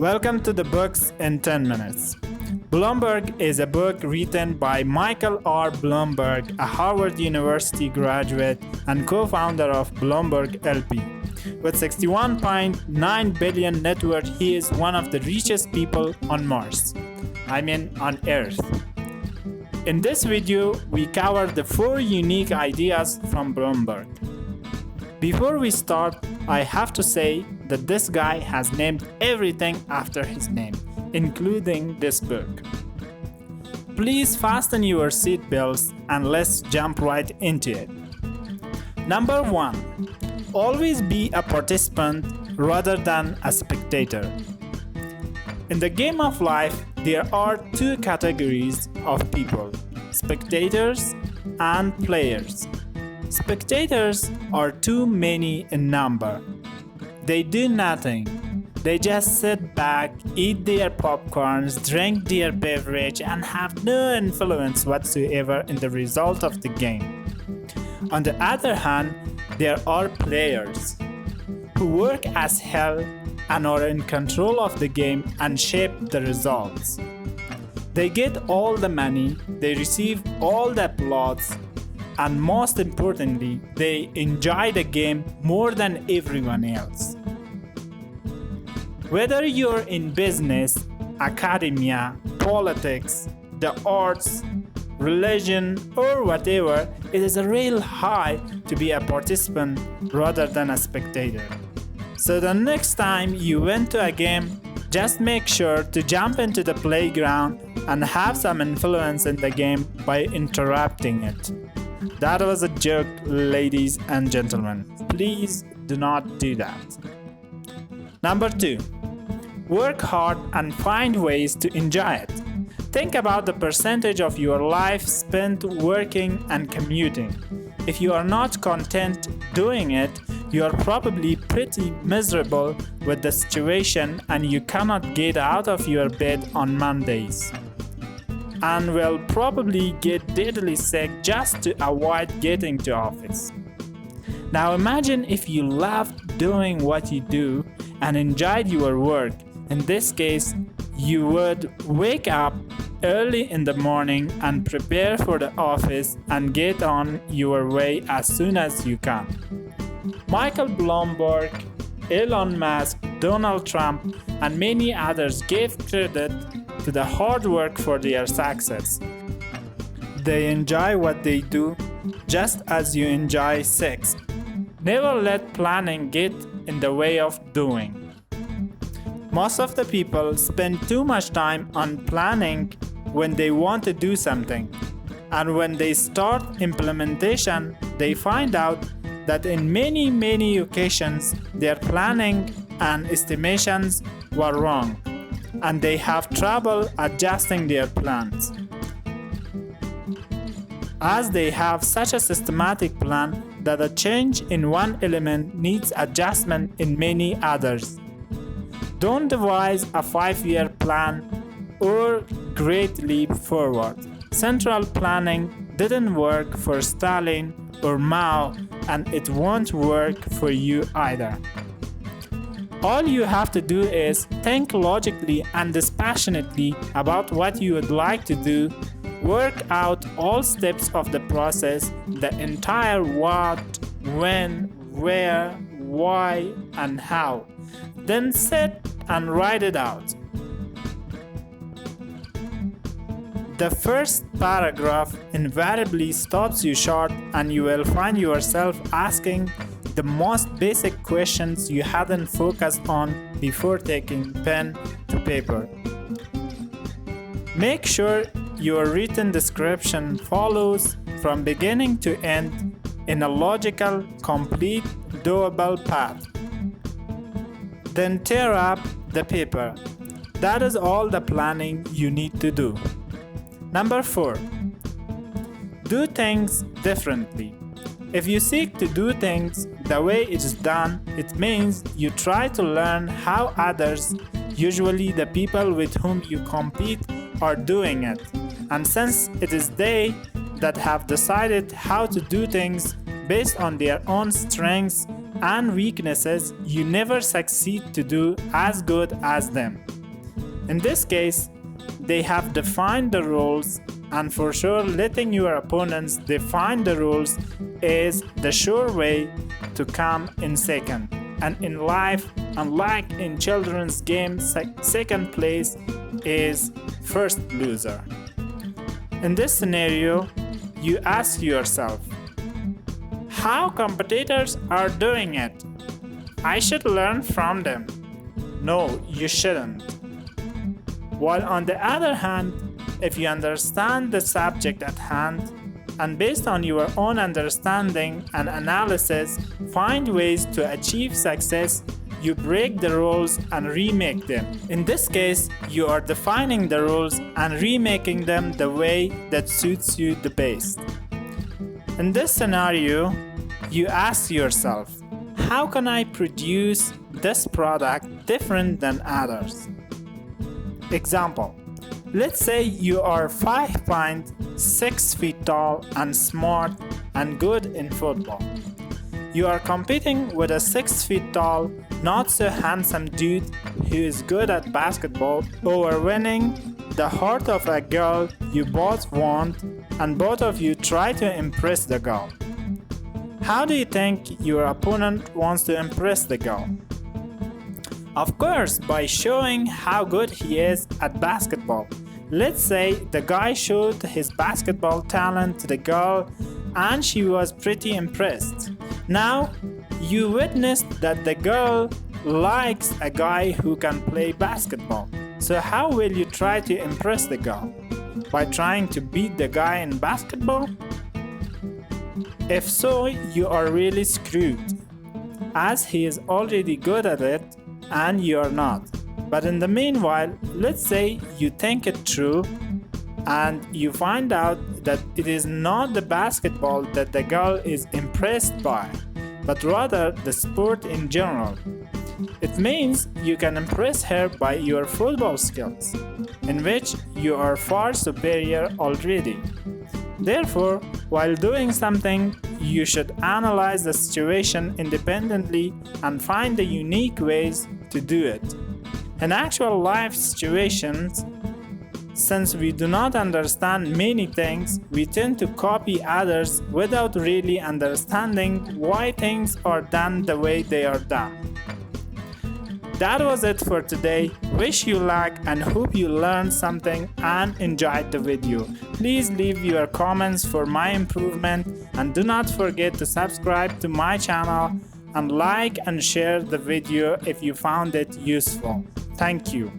Welcome to the Books in 10 Minutes. Bloomberg is a book written by Michael R Bloomberg, a Harvard University graduate and co-founder of Bloomberg LP. With 61.9 billion net worth, he is one of the richest people on Mars. On Earth. In this video, we cover the 4 unique ideas from Bloomberg. Before we start, I have to say that this guy has named everything after his name, including this book. Please fasten your seatbelts and let's jump right into it. Number 1. Always be a participant rather than a spectator. In the game of life, there are 2 categories of people: spectators and players. Spectators are too many in number. They do nothing. They just sit back, eat their popcorns, drink their beverage, and have no influence whatsoever in the result of the game. On the other hand, there are players who work as hell and are in control of the game and shape the results. They get all the money, they receive all the applause, and most importantly, they enjoy the game more than everyone else. Whether you're in business, academia, politics, the arts, religion, or whatever, it is a real high to be a participant rather than a spectator. So the next time you went to a game, just make sure to jump into the playground and have some influence in the game by interrupting it. That was a joke, ladies and gentlemen. Please do not do that. Number 2. Work hard and find ways to enjoy it. Think about the percentage of your life spent working and commuting. If you are not content doing it, you are probably pretty miserable with the situation and you cannot get out of your bed on Mondays, and will probably get deadly sick just to avoid getting to office. Now imagine if you loved doing what you do and enjoyed your work. In this case, you would wake up early in the morning and prepare for the office and get on your way as soon as you can. Michael Bloomberg, Elon Musk, Donald Trump, and many others gave credit to the hard work for their success. They enjoy what they do just as you enjoy sex. Never let planning get in the way of doing. Most of the people spend too much time on planning when they want to do something, and when they start implementation, they find out that in many occasions their planning and estimations were wrong, and they have trouble adjusting their plans, as they have such a systematic plan that a change in one element needs adjustment in many others. Don't devise a 5-year plan or great leap forward. Central planning didn't work for Stalin or Mao, and it won't work for you either. All you have to do is think logically and dispassionately about what you would like to do, work out all steps of the process, the entire what, when, where, why, and how. Then sit and write it out. The first paragraph invariably stops you short, and you will find yourself asking the most basic questions you hadn't focused on before taking pen to paper. Make sure your written description follows from beginning to end in a logical, complete, doable path. Then tear up the paper. That is all the planning you need to do. Number 4. Do things differently. If you seek to do things the way it is done, it means you try to learn how others, usually the people with whom you compete, are doing it. And since it is they that have decided how to do things based on their own strengths and weaknesses you never succeed to do as good as them. In this case, they have defined the rules, and for sure letting your opponents define the rules is the sure way to come in second. And in life, unlike in children's games, second place is first loser. In this scenario, you ask yourself, how competitors are doing it? I should learn from them. No, you shouldn't. While on the other hand, if you understand the subject at hand, and based on your own understanding and analysis, find ways to achieve success, you break the rules and remake them. In this case, you are defining the rules and remaking them the way that suits you the best. In this scenario, you ask yourself, how can I produce this product different than others? Example, let's say you are 5'6" tall and smart and good in football. You are competing with a 6 feet tall, not so handsome dude who is good at basketball, over winning the heart of a girl you both want, and both of you try to impress the girl. How do you think your opponent wants to impress the girl? Of course, by showing how good he is at basketball. Let's say the guy showed his basketball talent to the girl and she was pretty impressed. Now, you witnessed that the girl likes a guy who can play basketball. So how will you try to impress the girl? By trying to beat the guy in basketball? If so, you are really screwed, as he is already good at it and you are not. But in the meanwhile, let's say you think it through and you find out that it is not the basketball that the girl is impressed by, but rather the sport in general. It means you can impress her by your football skills, in which you are far superior already. Therefore, while doing something, you should analyze the situation independently and find the unique ways to do it. In actual life situations, since we do not understand many things, we tend to copy others without really understanding why things are done the way they are done. That was it for today. Wish you luck and hope you learned something and enjoyed the video. Please leave your comments for my improvement, and do not forget to subscribe to my channel and like and share the video if you found it useful. Thank you.